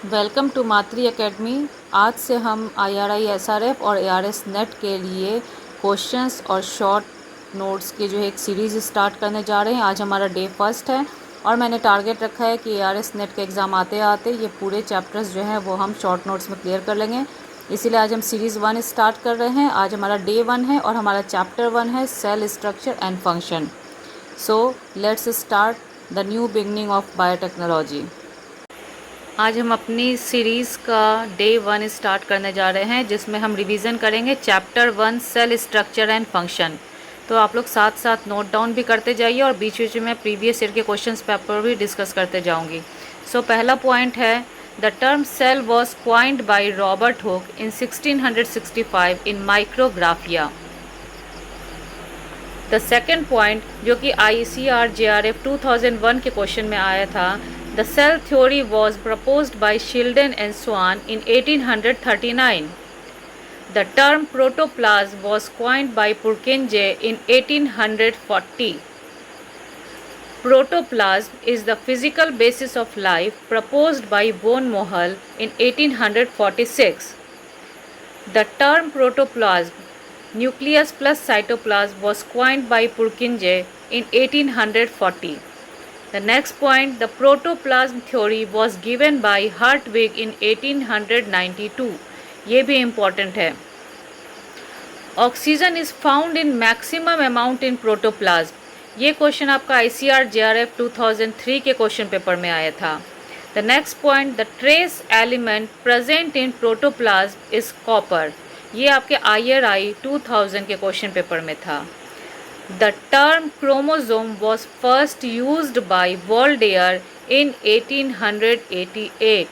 Welcome to मातृ academy. आज से हम IRI SRF और ARS नेट के लिए क्वेश्चंस और शॉर्ट नोट्स की जो है एक सीरीज़ स्टार्ट करने जा रहे हैं। आज हमारा डे फर्स्ट है और मैंने टारगेट रखा है कि ARS नेट के एग्ज़ाम आते आते ये पूरे चैप्टर्स जो हैं वो हम शॉर्ट नोट्स में क्लियर कर लेंगे। इसीलिए आज हम सीरीज़ 1 स्टार्ट कर रहे हैं। आज हमारा डे 1 है और हमारा चैप्टर 1 है cell structure and function. So let's start the new beginning of biotechnology. आज हम अपनी सीरीज़ का डे 1 स्टार्ट करने जा रहे हैं, जिसमें हम रिवीजन करेंगे chapter 1 cell structure and function. तो आप लोग साथ साथ नोट डाउन भी करते जाइए और बीच बीच में प्रीवियस ईयर के क्वेश्चंस पेपर भी डिस्कस करते जाऊंगी। सो पहला पॉइंट है the term cell was coined by Robert Hooke in 1665 in micrographia. The second point जो कि ICAR JRF 2001 के क्वेश्चन में आया था, the cell theory was proposed by Schleiden and Schwann in 1839। The term protoplasm was coined by Purkinje in 1840। Protoplasm is the physical basis of life proposed by von Mohl in 1846. The term protoplasm, nucleus plus cytoplasm, was coined by Purkinje in 1840. The next point, the protoplasm theory was given by Hartwig in 1892. ये भी important है. Oxygen is found in maximum amount in protoplasm. ये question आपका ICAR JRF 2003 के question paper में आया था. The next point, the trace element present in protoplasm is copper. ये आपके IRI 2000 के क्वेश्चन पेपर में था. The term chromosome was first used by Waldeyer in 1888.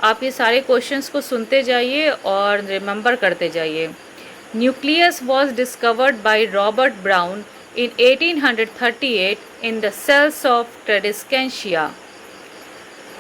आप ये सारे क्वेश्चंस को सुनते जाइए और रिमेंबर करते जाइए. Nucleus was discovered by Robert Brown in 1838 in the cells of Tradescantia.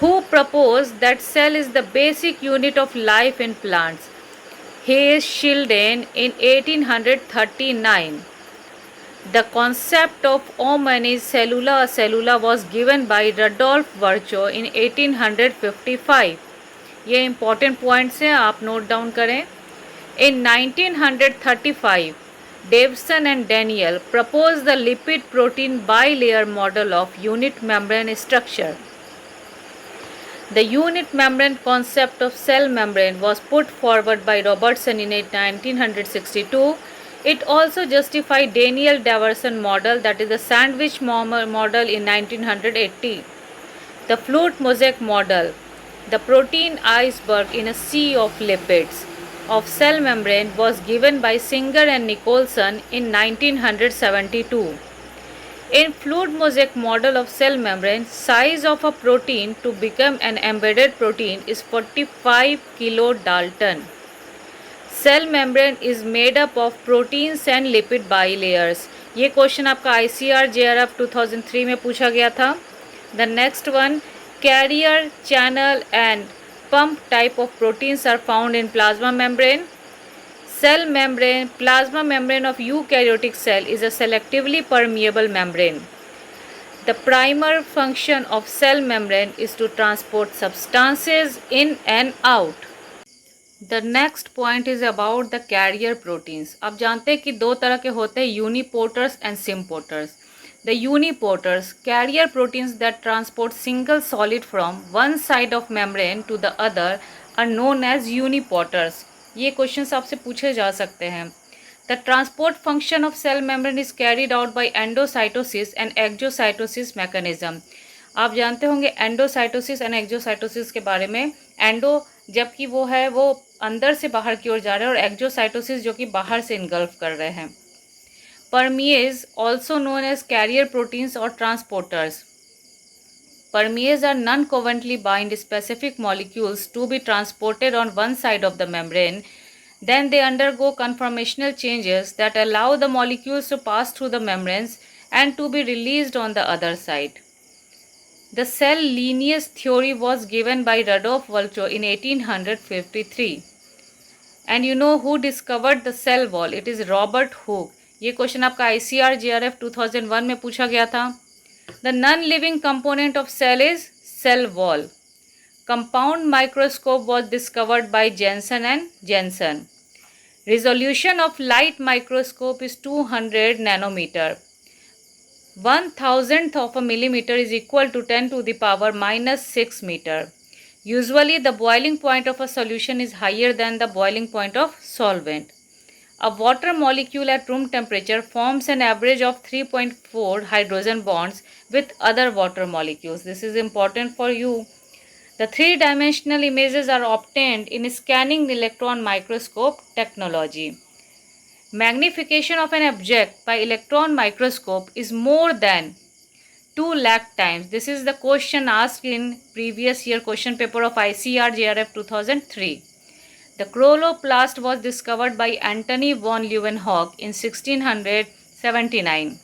Who proposed that cell is the basic unit of life in plants? Hayes Shildon in 1839. The concept of Omanis cellula was given by Rudolf Virchow in 1855. ये important points हैं, आप note down करें. In 1935, Davison and Daniel proposed the lipid protein bilayer model of unit membrane structure. The unit membrane concept of cell membrane was put forward by Robertson in 1962. It also justified Daniel Davison model, that is the sandwich model, in 1980. The fluid mosaic model, the protein iceberg in a sea of lipids of cell membrane, was given by Singer and Nicholson in 1972. In fluid mosaic model of cell membrane, size of a protein to become an embedded protein is 45 kilodalton. Cell membrane is made up of proteins and lipid bilayers. ये question आपका ICAR JRF 2003 में पूछा गया था. The next one, carrier, channel and pump type of proteins are found in plasma membrane. Cell membrane, plasma membrane of eukaryotic cell is a selectively permeable membrane. The primary function of cell membrane is to transport substances in and out. The next point is about the carrier proteins. आप जानते हैं कि दो तरह के होते हैं, यूनिपोर्टर्स and सिम्पोर्टर्स. The uniporters, carrier proteins that transport single solid from one side of membrane to the other, are known as uniporters. ये क्वेश्चंस आपसे पूछे जा सकते हैं. The transport function of cell membrane is carried out by endocytosis and exocytosis mechanism. आप जानते होंगे endocytosis and exocytosis के बारे में. एंडो जबकि वो है वो अंदर से बाहर की ओर जा रहे हैं, और एक्सोसाइटोसिस जो कि बाहर से इनगल्फ कर रहे हैं. Permease, also known as carrier proteins or transporters. Permease are non-covalently bind specific molecules to be transported on one side of the membrane. Then they undergo conformational changes that allow the molecules to pass through the membranes and to be released on the other side. The cell lineage theory was given by Rudolf Virchow in 1853. And you know who discovered the cell wall? It is Robert Hooke. ये question आपका ICAR JRF 2001 में पूछा गया था. The non-living component of cell is cell wall. compound microscope was discovered by Jensen and Jensen. Resolution of light microscope is 200 nanometer. 1,000th of a millimeter is equal to 10 to the power minus 6 meter. Usually the boiling point of a solution is higher than the boiling point of solvent. A water molecule at room temperature forms an average of 3.4 hydrogen bonds with other water molecules. This is important for you. The three-dimensional images are obtained in scanning electron microscope technology. Magnification of an object by electron microscope is more than 2 lakh times. This is the question asked in previous year question paper of ICR JRF 2003. The chloroplast was discovered by Antony von Leeuwenhoek in 1679.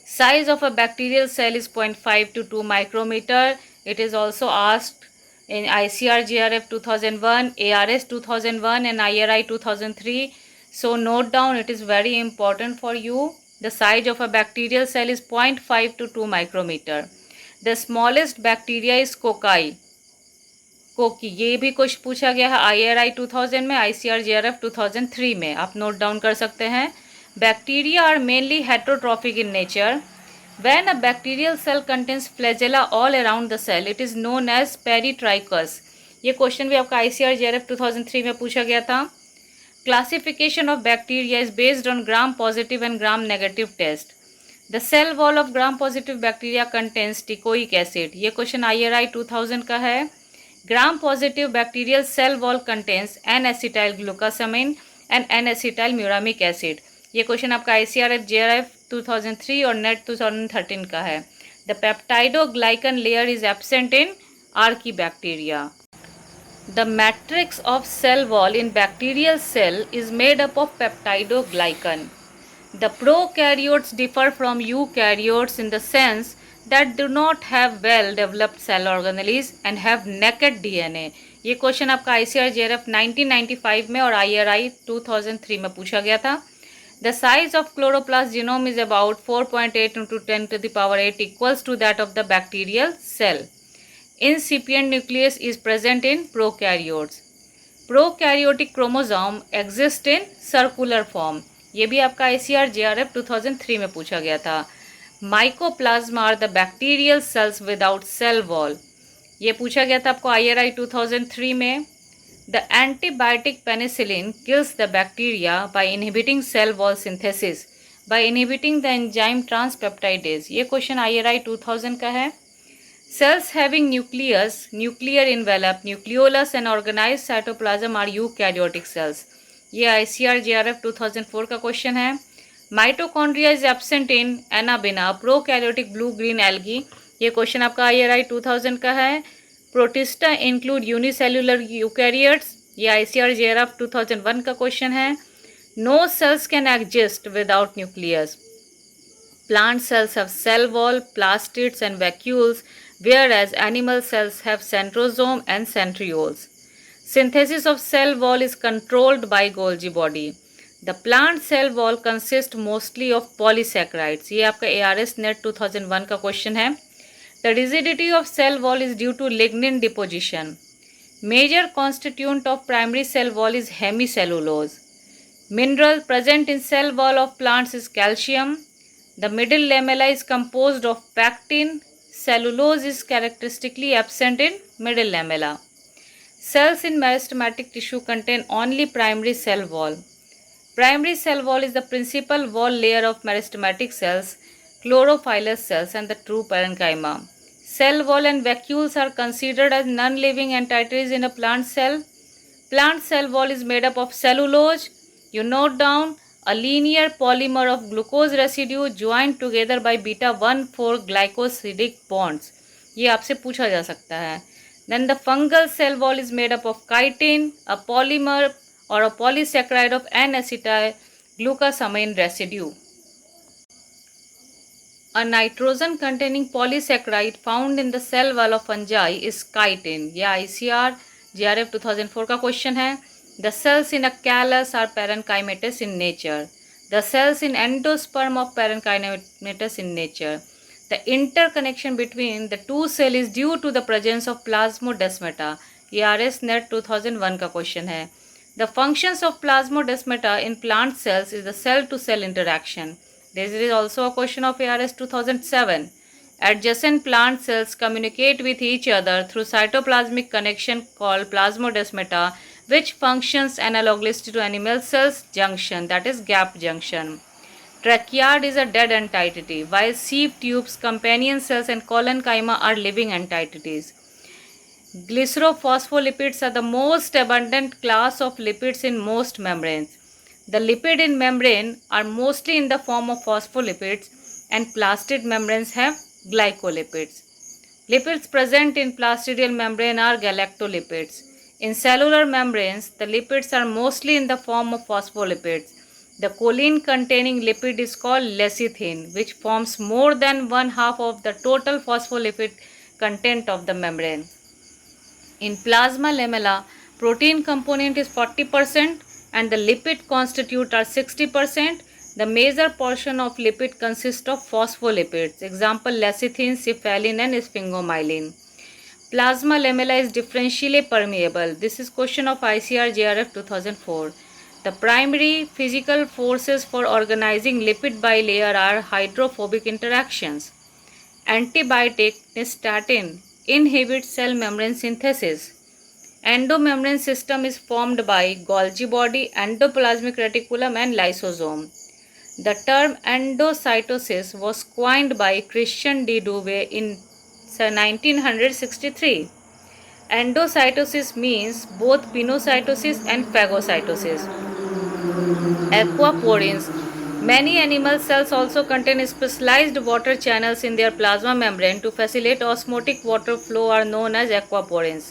Size of a bacterial cell is 0.5 to 2 micrometer. It is also asked in ICR JRF 2001, ARS 2001 and IRI 2003. So note down, it is very important for you. The size of a bacterial cell is 0.5 to 2 micrometer. The smallest bacteria is cocci. ये भी कुछ पूछा गया है IRI 2000 में, ICR JRF 2003 में. आप note down कर सकते हैं. Bacteria are mainly heterotrophic in nature. When a bacterial cell contains flagella all around the cell, it is known as peritrichus. ये क्वेश्चन भी आपका ICR JRF 2003 में पूछा गया था. Classification of bacteria is based on gram-positive and gram-negative test. The cell wall of gram-positive bacteria contains teichoic acid. ये question IRI 2000 का है. Gram-positive bacterial cell wall contains N-acetyl glucosamine and N-acetyl muramic acid. ये question आपका ICRF JRF 2003 और NET 2013 का है. The peptidoglycan layer is absent in Archaebacteria. The matrix of cell wall in bacterial cell is made up of peptidoglycan. The prokaryotes differ from eukaryotes in the sense that do not have well developed cell organelles and have naked DNA. ये question आपका ICR JRF 1995 में और IRI 2003 में पूछा गया था. The size of chloroplast genome is about 4.8 into 10 to the power 8 equals to that of the bacterial cell. Incipient nucleus is present in prokaryotes. Prokaryotic chromosome exist in circular form. ये भी आपका ICR JRF 2003 में पूछा गया था. Mycoplasma are the bacterial cells without cell wall. ये पूछा गया था आपको IRI 2003 में. The antibiotic penicillin kills the bacteria by inhibiting cell wall synthesis by inhibiting the enzyme transpeptidase. ये क्वेश्चन IRI 2000 का है. Cells having nucleus, nuclear envelope, nucleolus and organized cytoplasm are eukaryotic cells. ये ICR JRF 2004 का question है. Mitochondria is absent in Anabaena, prokaryotic blue-green algae. ये question आपका IRI 2000 का है. Protista include unicellular eukaryotes. ये ICR JRF 2001 का question है. No cells can exist without nucleus. Plant cells have cell wall, plastids and vacuoles, whereas animal cells have centrosome and centrioles. Synthesis of cell wall is controlled by Golgi body. The plant cell wall consists mostly of polysaccharides. ये आपका ARS NET 2001 का question है. The rigidity of cell wall is due to lignin deposition. Major constituent of primary cell wall is hemicellulose. Mineral present in cell wall of plants is calcium. The middle lamella is composed of pectin. Cellulose is characteristically absent in middle lamella. Cells in meristematic tissue contain only primary cell wall. Primary cell wall is the principal wall layer of meristematic cells, chlorophyllous cells and the true parenchyma. Cell wall and vacuoles are considered as non-living entities in a plant cell. Plant cell wall is made up of cellulose. You note down a linear polymer of glucose residue joined together by beta-1,4 glycosidic bonds. ये आपसे पूछा जा सकता है. Then the fungal cell wall is made up of chitin, a polymer or a polysaccharide of N-acetyl glucosamine residue. A nitrogen containing polysaccharide found in the cell wall of fungi is chitin. ये ICR JRF 2004 का question है. The cells in a callus are parenchymatous in nature. The cells in endosperm of parenchymatous in nature. The interconnection between the two cells is due to the presence of plasmodesmata. ये RS NET 2001 का question है. The functions of plasmodesmata in plant cells is the cell-to-cell interaction. This is also a question of ARS 2007. Adjacent plant cells communicate with each other through cytoplasmic connection called plasmodesmata, which functions analogously to animal cells junction, that is gap junction. Trachyard is a dead entity, while sieve tubes, companion cells, and collenchyma are living entities. Glycerophospholipids are the most abundant class of lipids in most membranes. The lipid in membrane are mostly in the form of phospholipids, and plastid membranes have glycolipids. Lipids present in plastidial membrane are galactolipids. In cellular membranes, the lipids are mostly in the form of phospholipids. The choline-containing lipid is called lecithin, which forms more than 1/2 of the total phospholipid content of the membrane. In plasma lamella, protein component is 40% and the lipid constitute are 60%. The major portion of lipid consists of phospholipids. Example, lecithin, cephalin and sphingomyelin. Plasma lamella is differentially permeable. This is question of ICR JRF 2004. The primary physical forces for organizing lipid bilayer are hydrophobic interactions. Antibiotic nystatin inhibits cell membrane synthesis. Endomembrane system is formed by Golgi body, endoplasmic reticulum and lysosome. The term endocytosis was coined by Christian de Duve in 1963. Endocytosis means both pinocytosis and phagocytosis. Aquaporins. Many animal cells also contain specialized water channels in their plasma membrane to facilitate osmotic water flow are known as aquaporins.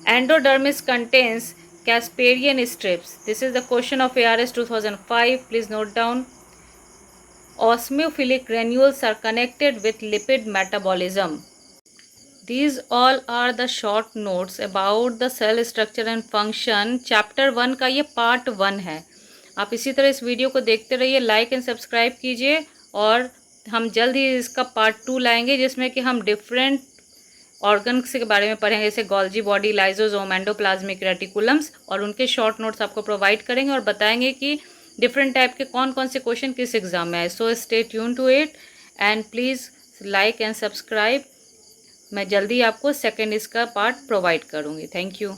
Endodermis contains Casparian strips. This is the question of ARS 2005. Please note down. Osmophilic granules are connected with lipid metabolism. These all are the short notes about the cell structure and function. Chapter 1 का ये part 1 है. आप इसी तरह इस video को देखते रहिए, लाइक एंड सब्सक्राइब कीजिए और हम जल्द ही इसका पार्ट 2 लाएंगे जिसमें कि हम डिफरेंट ऑर्गन्स के बारे में पढ़ेंगे, जैसे Golgi body, lysosome, endoplasmic reticulums, और उनके शॉर्ट नोट्स आपको प्रोवाइड करेंगे और बताएंगे कि डिफरेंट टाइप के कौन कौन से क्वेश्चन किस एग्जाम में आए. So stay tuned to it and please like and subscribe. मैं जल्दी आपको सेकेंड इसका पार्ट प्रोवाइड करूँगी. Thank you.